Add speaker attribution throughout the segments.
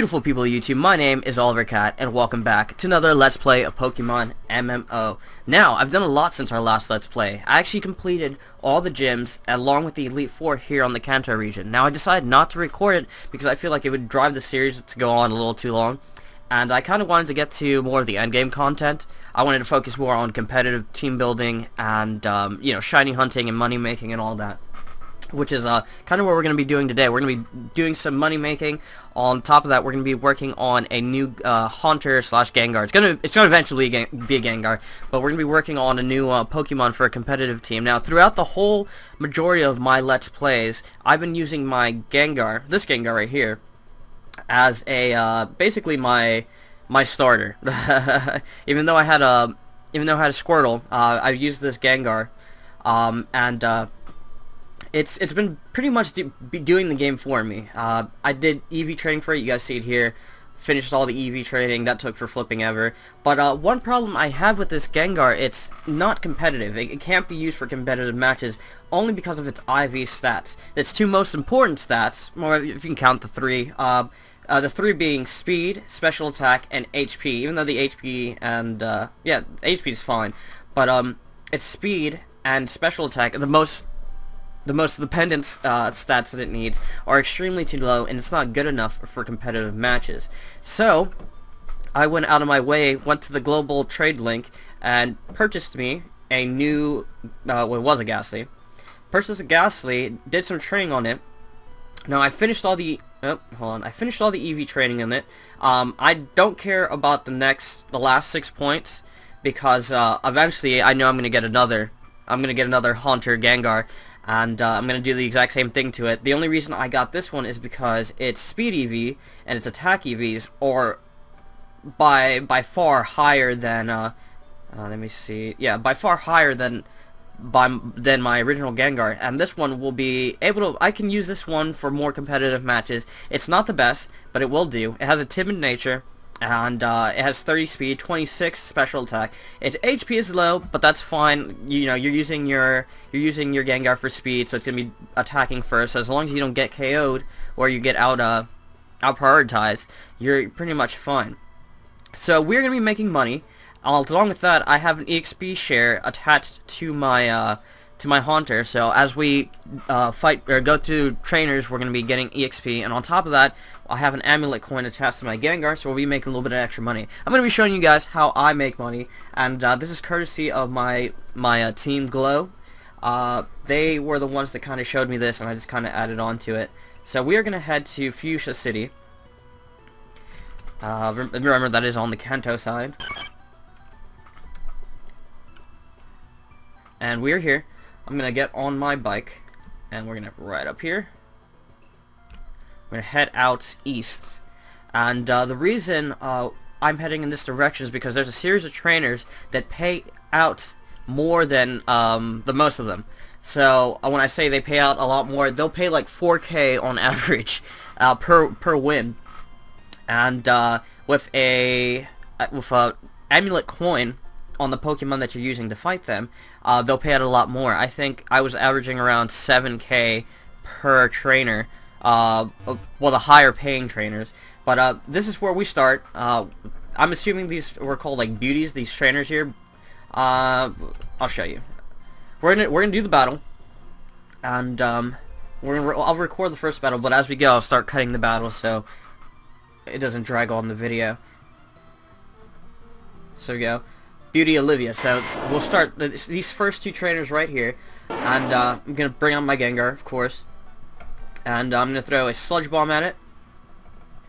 Speaker 1: Beautiful people of YouTube, my name is Oliver Cat, and welcome back to another Let's Play of Pokemon MMO. Now, I've done a lot since our last Let's Play. I actually completed all the gyms, along with the Elite Four here on the Kanto region. Now, I decided not to record it, because I feel like it would drive the series to go on a little too long. And I kind of wanted to get to more of the endgame content. I wanted to focus more on competitive team building, and, shiny hunting and money making and all that. Which is kind of what we're going to be doing today. We're going to be doing some money making. On top of that, we're going to be working on a new Haunter slash Gengar. It's going to eventually be a Gengar, but we're going to be working on a new Pokemon for a competitive team. Now, throughout the whole majority of my Let's Plays, I've been using my Gengar, this Gengar right here, as a basically my starter. Even though I had a Squirtle, I used this Gengar, It's been pretty much doing the game for me. I did EV training for it. You guys see it here. Finished all the EV training. That took for flipping ever. But one problem I have with this Gengar, it's not competitive. It can't be used for competitive matches only because of its IV stats. Its two most important stats, well, if you can count the three, the three being speed, special attack, and HP. Even though the HP and HP is fine, but its speed and special attack, the most dependent stats that it needs are extremely too low, and it's not good enough for competitive matches. So I went out of my way, went to the global trade link, and purchased me a new, well, it was a Ghastly. Purchased a Ghastly, did some training on it. Now I finished all the, I finished all the EV training on it. I don't care about the last 6 points, because eventually I know I'm gonna get another Haunter Gengar. And I'm going to do the exact same thing to it. The only reason I got this one is because its speed EV and its attack EVs are by far higher than, let me see, yeah, by far higher than my original Gengar. And this one will be able to, I can use this one for more competitive matches. It's not the best, but it will do. It has a timid nature. And it has 30 speed, 26 special attack. Its HP is low, but that's fine. You know, you're using your Gengar for speed, so it's gonna be attacking first. As long as you don't get KO'd or you get out prioritized, you're pretty much fine. So we're gonna be making money. Along with that, I have an EXP share attached to my Haunter. So as we fight or go through trainers, we're gonna be getting EXP, and on top of that, I have an amulet coin attached to my Gengar, so we'll be making a little bit of extra money. I'm going to be showing you guys how I make money, and this is courtesy of my Team Glow. They were the ones that kind of showed me this, and I just kind of added on to it. So we are going to head to Fuchsia City. Remember, that is on the Kanto side. And we're here. I'm going to get on my bike, and we're going to ride up here. We're going to head out east, and the reason I'm heading in this direction is because there's a series of trainers that pay out more than the most of them. So when I say they pay out a lot more, they'll pay like 4K on average per win, and with a amulet coin on the Pokemon that you're using to fight them, they'll pay out a lot more. I think I was averaging around 7K per trainer. Well, the higher paying trainers, but this is where we start. I'm assuming these were called like beauties, these trainers here. I'll show you. We're gonna do the battle, and I'll record the first battle, but as we go, I'll start cutting the battle so it doesn't drag on the video. So we go, Beauty Olivia. So we'll start these first two trainers right here, and I'm gonna bring on my Gengar, of course. And I'm going to throw a Sludge Bomb at it.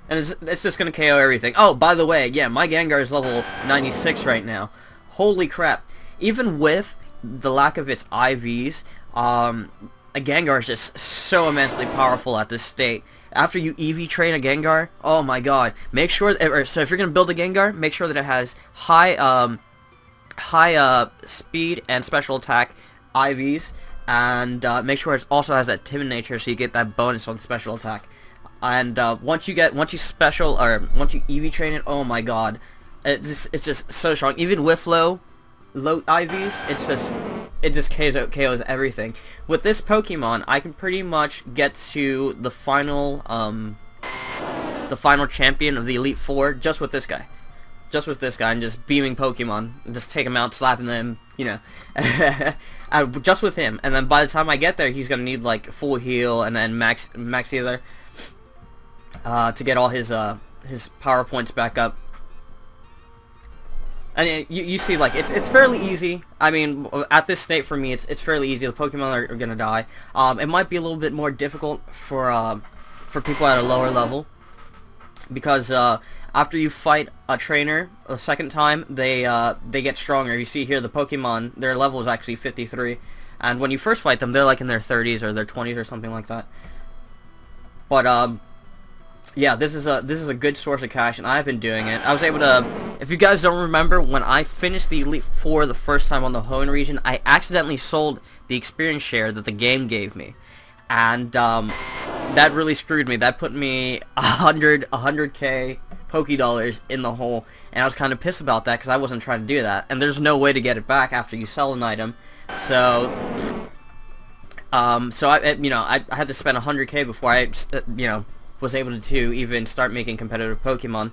Speaker 1: And it's just going to KO everything. Oh, by the way, yeah, my Gengar is level 96 right now. Holy crap. Even with the lack of its IVs, a Gengar is just so immensely powerful at this state. After you EV train a Gengar, oh my god. Make sure, so if you're going to build a Gengar, make sure that it has high speed and special attack IVs. And make sure it also has that timid nature, so you get that bonus on special attack. And once you EV train it, oh my god, it's just so strong. Even with low IVs, it just KOs everything. With this Pokemon, I can pretty much get to the final the final champion of the Elite Four just with this guy. Just with this guy, and just beaming Pokemon, and just take him out, slapping them, you know, just with him. And then by the time I get there, he's gonna need like full heal and then max healer to get all his power points back up. And you see, like, it's fairly easy. I mean, at this state for me, it's fairly easy. The Pokemon are gonna die. It might be a little bit more difficult for people at a lower level, because after you fight a trainer a second time, they get stronger. You see here, the Pokemon, their level is actually 53, and when you first fight them, they're like in their 30s or their 20s or something like that. But yeah, this is a good source of cash, and I've been doing it. I was able to, if you guys don't remember, when I finished the Elite Four the first time on the Hoenn region, I accidentally sold the experience share that the game gave me, and that really screwed me. That put me 100k Poké Dollars in the hole, and I was kind of pissed about that because I wasn't trying to do that, and there's no way to get it back after you sell an item. So I had to spend 100k before I was able to even start making competitive Pokemon.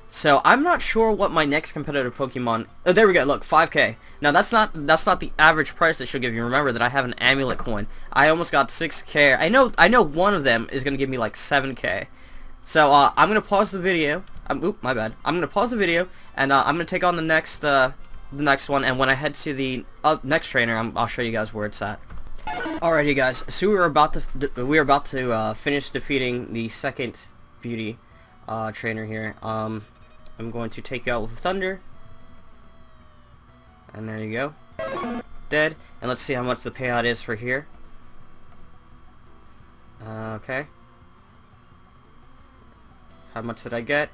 Speaker 1: So I'm not sure what my next competitive Pokemon. Oh, there we go. Look, 5k. Now that's not the average price that she'll give you. Remember that I have an amulet coin. I almost got 6k. I know one of them is gonna give me like 7k. So I'm gonna pause the video. Oop, my bad. I'm gonna pause the video, and I'm gonna take on the next one. And when I head to the next trainer, I'll show you guys where it's at. Alrighty, guys. So we were about to finish defeating the second beauty trainer here. I'm going to take you out with Thunder, and there you go. Dead. And let's see how much the payout is for here. Okay. How much did I get?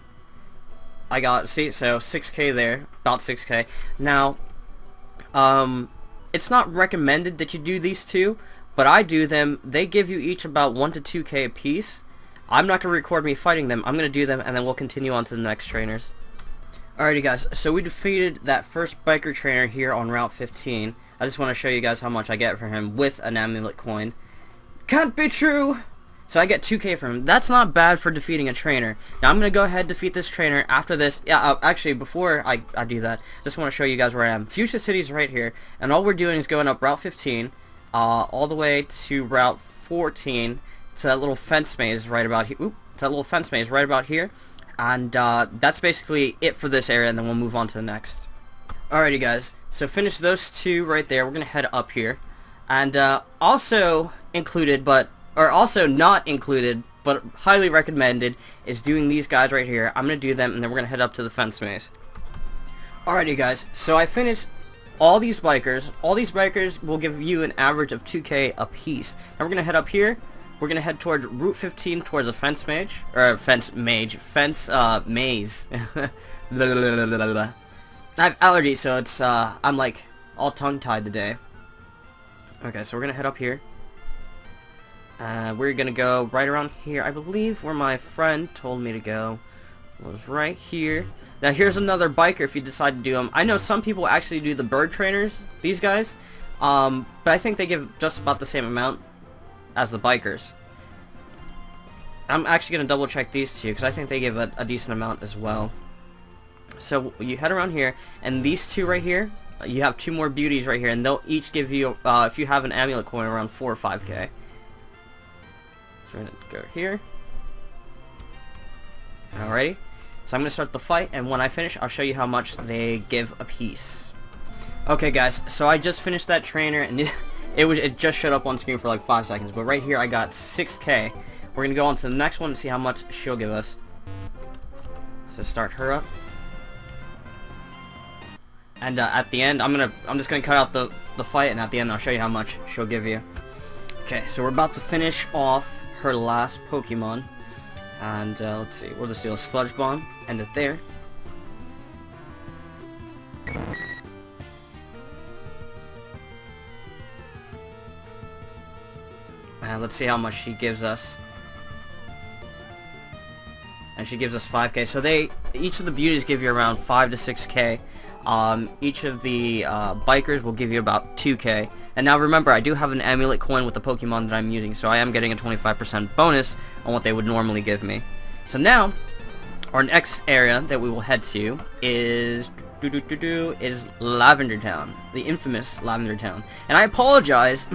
Speaker 1: I got, see, so 6k there, about 6k. Now, it's not recommended that you do these two, but I do them. They give you each about 1 to 2k a piece. I'm not going to record me fighting them. I'm going to do them, and then we'll continue on to the next trainers. Alrighty, guys, so we defeated that first biker trainer here on Route 15. I just want to show you guys how much I get for him with an amulet coin. Can't be true! So I get 2k from him. That's not bad for defeating a trainer. Now I'm going to go ahead and defeat this trainer after this. Yeah, actually, before I do that, just want to show you guys where I am. Fuchsia City's right here, and all we're doing is going up Route 15, all the way to Route 14, to that little fence maze right about here. Oop, to that little fence maze right about here. And that's basically it for this area, and then we'll move on to the next. Alrighty, guys. So finish those two right there. We're going to head up here. And also included, or also not included, but highly recommended, is doing these guys right here. I'm going to do them, and then we're going to head up to the fence maze. Alrighty, guys, so I finished all these bikers. All these bikers will give you an average of 2k a piece. Now we're going to head up here. We're going to head toward Route 15 towards the fence maze. Maze. I have allergies, so it's, I'm like all tongue-tied today. Okay, so we're going to head up here. We're gonna go right around here. I believe where my friend told me to go was right here. Now here's another biker if you decide to do them. I know some people actually do the bird trainers, these guys, but I think they give just about the same amount as the bikers. I'm actually gonna double check these two because I think they give a decent amount as well. So you head around here, and these two right here, you have two more beauties right here, and they'll each give you, if you have an amulet coin, around 4 or 5k. So we're going to go here. Alrighty. So I'm going to start the fight, and when I finish, I'll show you how much they give a piece. Okay, guys, so I just finished that trainer, and it just showed up on screen for like 5 seconds, but right here I got 6k. We're going to go on to the next one and see how much she'll give us. So start her up. And at the end, I'm just gonna cut out the fight, and at the end I'll show you how much she'll give you. Okay, so we're about to finish off her last Pokemon, and let's see, we'll just do a Sludge Bomb, end it there. And let's see how much she gives us. And she gives us 5k. So each of the beauties give you around 5 to 6k. Each of the bikers will give you about 2k. And now remember, I do have an amulet coin with the Pokemon that I'm using, so I am getting a 25% bonus on what they would normally give me. So now, our next area that we will head to is Lavender Town, the infamous Lavender Town. And I apologize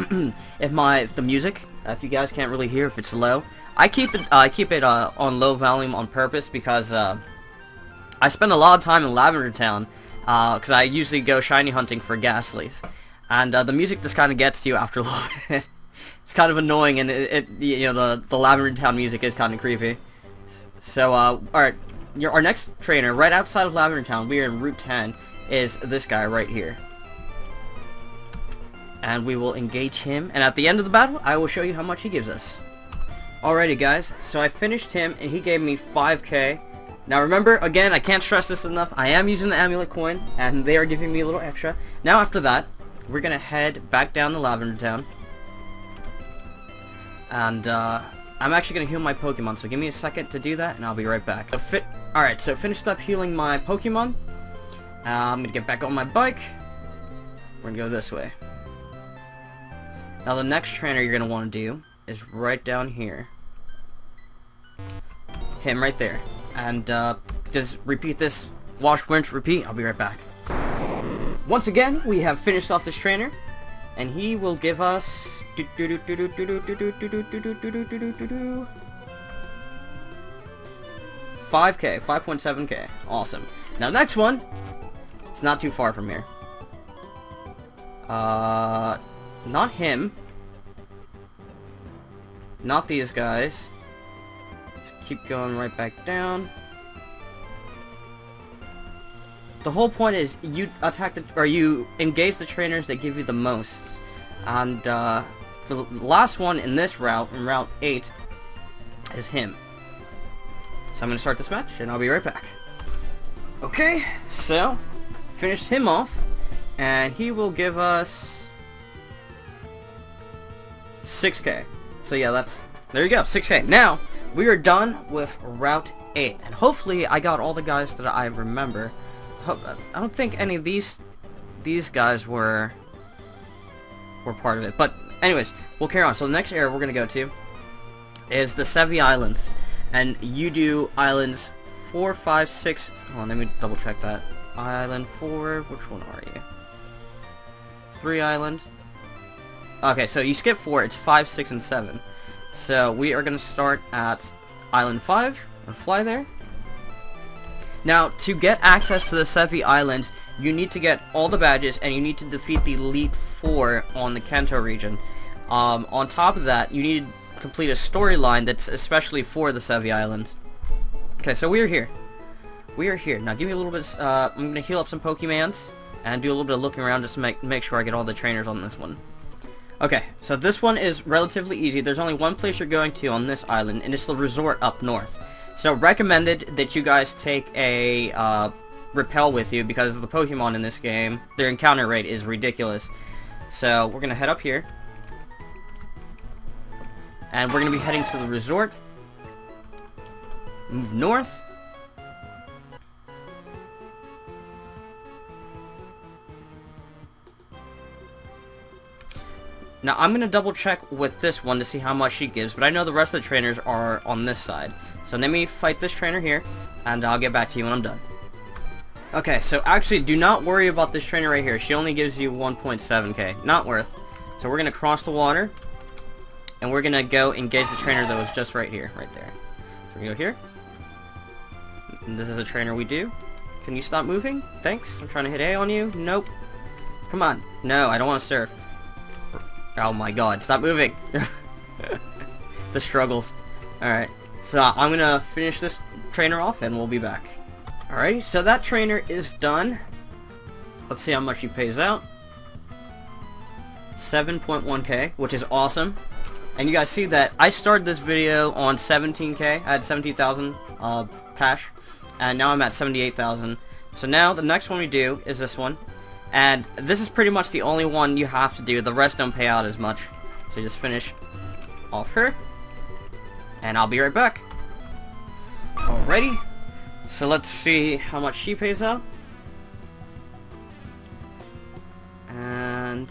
Speaker 1: if the music, if you guys can't really hear, if it's low. I keep it on low volume on purpose because I spend a lot of time in Lavender Town because I usually go shiny hunting for ghastlies, and the music just kind of gets to you after a little bit. It's kind of annoying, and you know, the Lavender Town music is kind of creepy. So alright, our next trainer right outside of Lavender Town, we are in Route 10, is this guy right here. And we will engage him, and at the end of the battle, I will show you how much he gives us. Alrighty guys, so I finished him, and he gave me 5k. Now remember, again, I can't stress this enough, I am using the amulet coin, and they are giving me a little extra. Now after that, we're gonna head back down to Lavender Town. And I'm actually gonna heal my Pokemon, so give me a second to do that, and I'll be right back. Alright, so finished up healing my Pokemon. I'm gonna get back on my bike. We're gonna go this way. Now the next trainer you're gonna want to do is right down here. Him right there. And just repeat this. Wash, rinse, repeat. I'll be right back. Once again, we have finished off this trainer, and he will give us 5k, 5.7k. Awesome. Now next one, it's not too far from here. Not him. Not these guys. Keep going right back down. The whole point is you attack you engage the trainers that give you the most. And the last one in this route, in Route 8, is him. So I'm gonna start this match, and I'll be right back. Okay, so finished him off, and he will give us 6k. So yeah, there you go, 6k. Now we are done with Route 8, and hopefully I got all the guys that I remember. I don't think any of these guys were part of it, but anyways, we'll carry on. So the next area we're gonna go to is the Sevii Islands, and you do islands 4, 5, 6. Hold on, let me double check that. Island 4. Which one are you? 3 island. Okay, so you skip 4. It's 5, 6, and 7. So we are gonna start at Island 5 and fly there. Now, to get access to the Sevii Islands, you need to get all the badges, and you need to defeat the Elite 4 on the Kanto region. On top of that, you need to complete a storyline that's especially for the Sevii Islands. Okay, so we are here. We are here. Now, give me a little bit. I'm gonna heal up some Pokemons and do a little bit of looking around just to make sure I get all the trainers on this one. Okay, so this one is relatively easy. There's only one place you're going to on this island, and it's the resort up north. So recommended that you guys take a repel with you, because the Pokemon in this game, their encounter rate is ridiculous. So we're gonna head up here, and we're gonna be heading to the resort. Move north. Now I'm gonna double check with this one to see how much she gives, but I know the rest of the trainers are on this side. So let me fight this trainer here, and I'll get back to you when I'm done. Okay, so actually do not worry about this trainer right here. She only gives you 1.7k. Not worth. So we're gonna cross the water, and we're gonna go engage the trainer that was just right here, right there. So we go here. And this is a trainer we do. Can you stop moving? Thanks. I'm trying to hit A on you. Nope. Come on. No, I don't want to serve. Oh my god, stop moving. The struggles. Alright, so I'm gonna finish this trainer off and we'll be back. Alright, so that trainer is done. Let's see how much he pays out. 7.1k, which is awesome. And you guys see that I started this video on 17k. I had 17,000 cash, and now I'm at 78,000. So now the next one we do is this one. And this is pretty much the only one you have to do. The rest don't pay out as much. So just finish off her, and I'll be right back. Alrighty. So let's see how much she pays out. And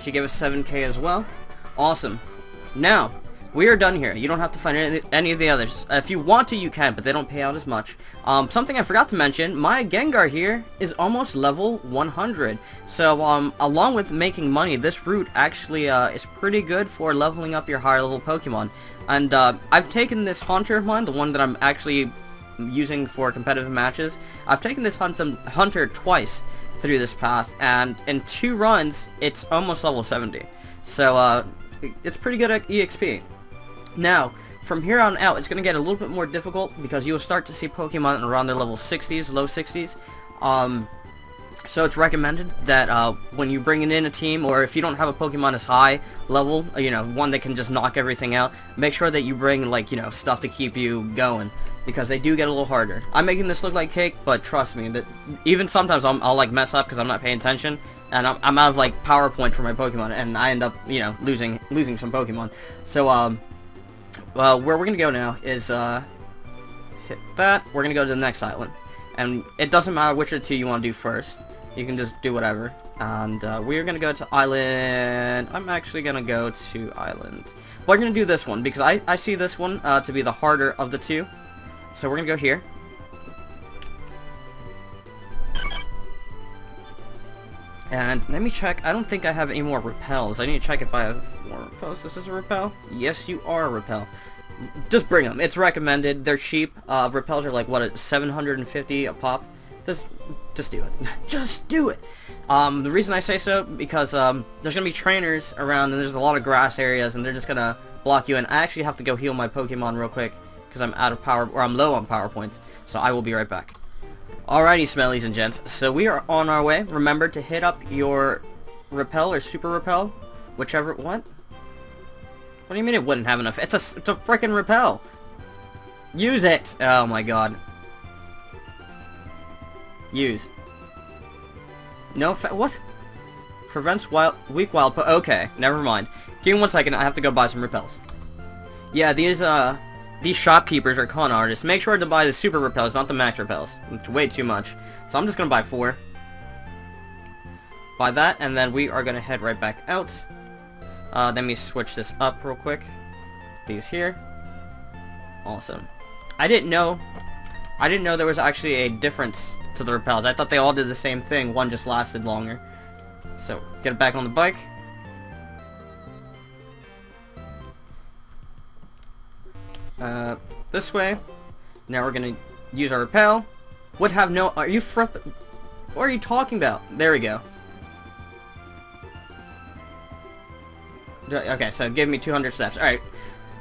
Speaker 1: she gave us 7k as well. Awesome. Now, we are done here. You don't have to find any of the others. If you want to, you can, but they don't pay out as much. Something I forgot to mention, my Gengar here is almost level 100. So, along with making money, this route actually is pretty good for leveling up your higher level Pokemon. And I've taken this Hunter of mine, the one that I'm actually using for competitive matches. I've taken this Hunter twice through this path, and in 2 runs, it's almost level 70. So, it's pretty good at EXP. Now, from here on out, it's going to get a little bit more difficult because you'll start to see Pokemon around their level 60s, low 60s. So it's recommended that when you bring in a team, or if you don't have a Pokemon as high level, you know, one that can just knock everything out, make sure that you bring, like, you know, stuff to keep you going, because they do get a little harder. I'm making this look like cake, but trust me, that even sometimes I'll like mess up because I'm not paying attention, and I'm out of like power point for my Pokemon, and I end up, you know, losing some Pokemon. So well, where we're gonna go now is hit that. We're gonna go to the next island, and it doesn't matter which of the 2 you want to do first. You can just do whatever. And we're gonna go to island. I'm actually gonna go to island. We're gonna do this one because I see this one to be the harder of the 2. So we're gonna go here. And let me check. I don't think I have any more repels. I need to check if I have more repels. This is a repel? Yes, you are a repel. Just bring them. It's recommended. They're cheap. Repels are like, what, 750 a pop? Just do it. Just do it. The reason I say so, because there's gonna be trainers around, and there's a lot of grass areas, and they're just gonna block you. And I actually have to go heal my Pokemon real quick because I'm out of power, or I'm low on power points. So I will be right back. Alrighty, smellies and gents, so we are on our way. Remember to hit up your repel or super repel, whichever. What do you mean it wouldn't have enough? It's a freaking repel. Use it. Oh my god. Use. No what? Prevents weak wild okay, never mind. Give me 1 second, I have to go buy some repels. Yeah, these shopkeepers are con artists. Make sure to buy the super repels, not the max repels. It's way too much. So I'm just gonna buy 4. Buy that, and then we are gonna head right back out. Let me switch this up real quick. These here. Awesome. I didn't know there was actually a difference to the repels. I thought they all did the same thing. One just lasted longer. So, get it back on the bike. This way. Now we're gonna use our repel. Would have no. Are you what are you talking about? There we go. Okay, so give me 200 steps. All right.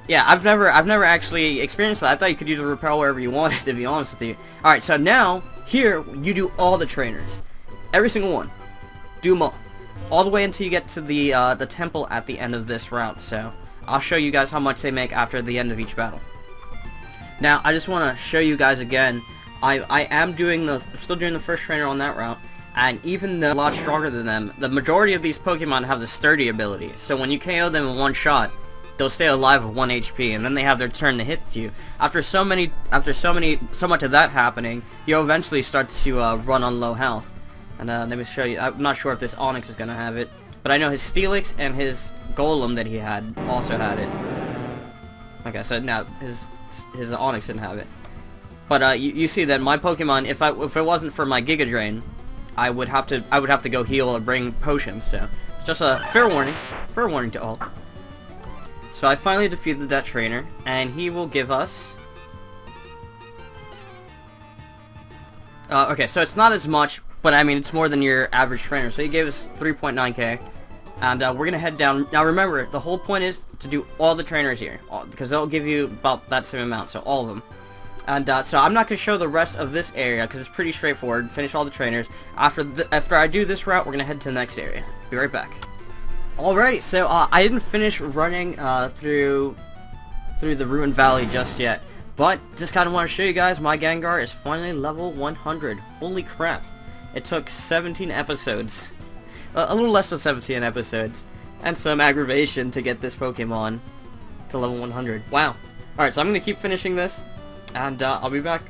Speaker 1: Yeah, I've never actually experienced that. I thought you could use a repel wherever you wanted, to be honest with you. All right, so now here you do all the trainers, every single one. Do them all the way until you get to the temple at the end of this route. So I'll show you guys how much they make after the end of each battle. Now, I just want to show you guys again, I am still doing the first trainer on that route, and even though a lot stronger than them, the majority of these Pokemon have the sturdy ability, so when you KO them in one shot, they'll stay alive with 1 HP, and then they have their turn to hit you. After so much of that happening, you'll eventually start to run on low health. And let me show you, I'm not sure if this Onix is going to have it, but I know his Steelix and his Golem that he had also had it. Like I said, now his Onix didn't have it. But you see that my Pokemon, if it wasn't for my Giga Drain, I would have to go heal or bring potions. So it's just a fair warning to all. So I finally defeated that trainer, and he will give us. Okay, so it's not as much, but I mean it's more than your average trainer. So he gave us 3.9k. And we're gonna head down. Now remember, the whole point is to do all the trainers here, because they'll give you about that same amount, so all of them. And so I'm not gonna show the rest of this area because it's pretty straightforward. Finish all the trainers. After I do this route, we're gonna head to the next area. Be right back. Alright, so I didn't finish running through the Ruined Valley just yet, but just kind of want to show you guys my Gengar is finally level 100. Holy crap! It took 17 episodes. A little less than 17 episodes, and some aggravation to get this Pokemon to level 100. Wow. Alright, so I'm going to keep finishing this, and I'll be back.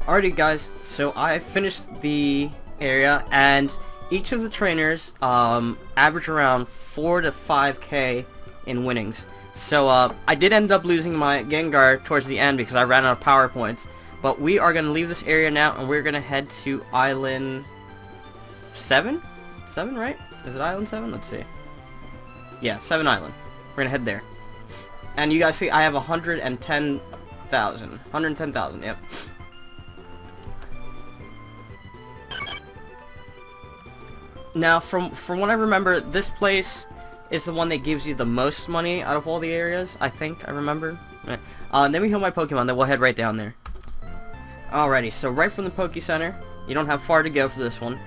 Speaker 1: Alrighty guys, so I finished the area, and each of the trainers average around 4 to 5k in winnings. So, I did end up losing my Gengar towards the end because I ran out of power points. But we are going to leave this area now, and we're going to head to Island 7? 7, right? Is it Island 7? Let's see. Yeah, 7 Island. We're going to head there. And you guys see, I have 110,000. 110,000, yep. Now, from what I remember, this place is the one that gives you the most money out of all the areas, I think I remember. Let me heal my Pokemon, then we'll head right down there. Alrighty, so right from the Poke Center, you don't have far to go for this one.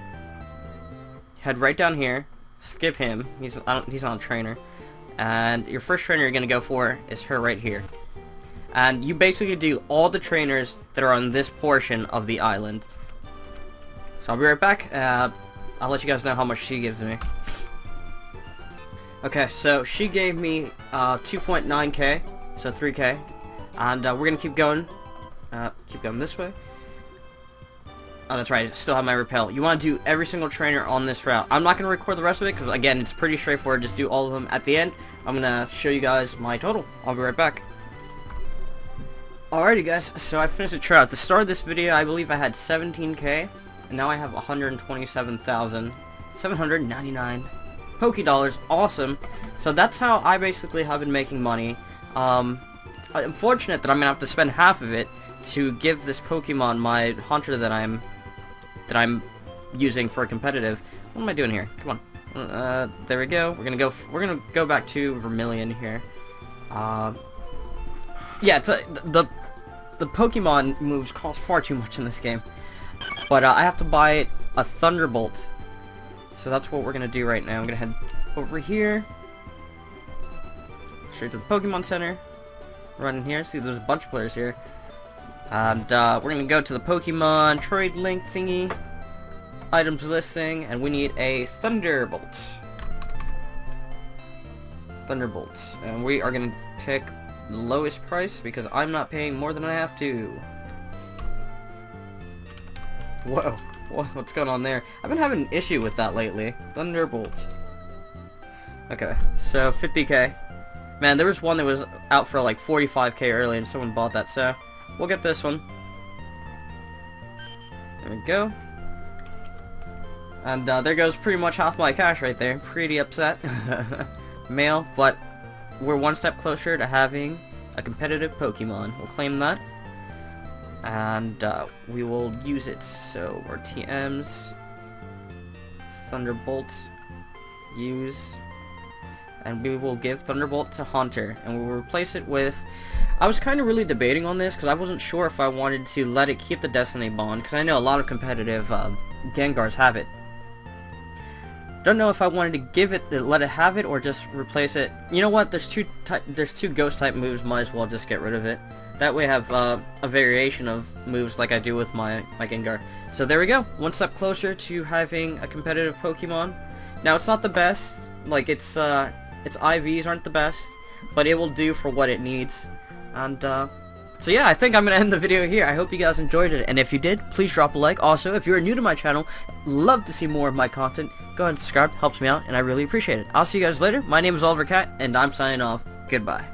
Speaker 1: Head right down here, skip him, he's not a trainer. And your first trainer you're going to go for is her right here. And you basically do all the trainers that are on this portion of the island. So I'll be right back. I'll let you guys know how much she gives me. Okay, so she gave me 2.9k, so 3k. And we're going to keep going this way. Oh, that's right, I still have my repel. You want to do every single trainer on this route. I'm not going to record the rest of it, because again, it's pretty straightforward. Just do all of them at the end. I'm going to show you guys my total. I'll be right back. Alrighty guys, so I finished the trial. At the start of this video, I believe I had 17k, and now I have 127,799 Poke Dollars. Awesome. So that's how I basically have been making money. Unfortunate that I'm going to have to spend half of it to give this Pokemon my hunter that I'm using for competitive. What am I doing here? Come on. There we go. We're gonna go back to Vermilion here. Yeah, the Pokemon moves cost far too much in this game. But I have to buy a Thunderbolt. So that's what we're gonna do right now. I'm gonna head over here, straight to the Pokemon Center. Run in here. See, there's a bunch of players here. And we're gonna go to the Pokemon trade link thingy, items listing, and we need a Thunderbolt. Thunderbolts, and we are gonna pick the lowest price because I'm not paying more than I have to. Whoa, what's going on there? I've been having an issue with that lately. Thunderbolt. Okay, so 50k. Man, there was one that was out for like 45k earlier, and someone bought that, so we'll get this one. There we go. And there goes pretty much half my cash right there. Pretty upset. Mail, but we're one step closer to having a competitive Pokemon. We'll claim that. And we will use it. So our TMs, Thunderbolt, use, and we will give Thunderbolt to Hunter, and we will replace it with... I was kind of really debating on this because I wasn't sure if I wanted to let it keep the Destiny bond, because I know a lot of competitive Gengars have it. Don't know if I wanted to give it, let it have it, or just replace it. You know what? There's two ghost type moves. Might as well just get rid of it. That way I have a variation of moves like I do with my Gengar. So there we go. One step closer to having a competitive Pokemon. Now it's not the best. Like its IVs aren't the best, but it will do for what it needs. And so yeah, I think I'm gonna end the video here. I hope you guys enjoyed it, and if you did, please drop a like. Also, if you're new to my channel, love to see more of my content, go ahead and subscribe. Helps me out, and I really appreciate it. I'll see you guys later. My name is Oliver Cat, and I'm signing off. Goodbye.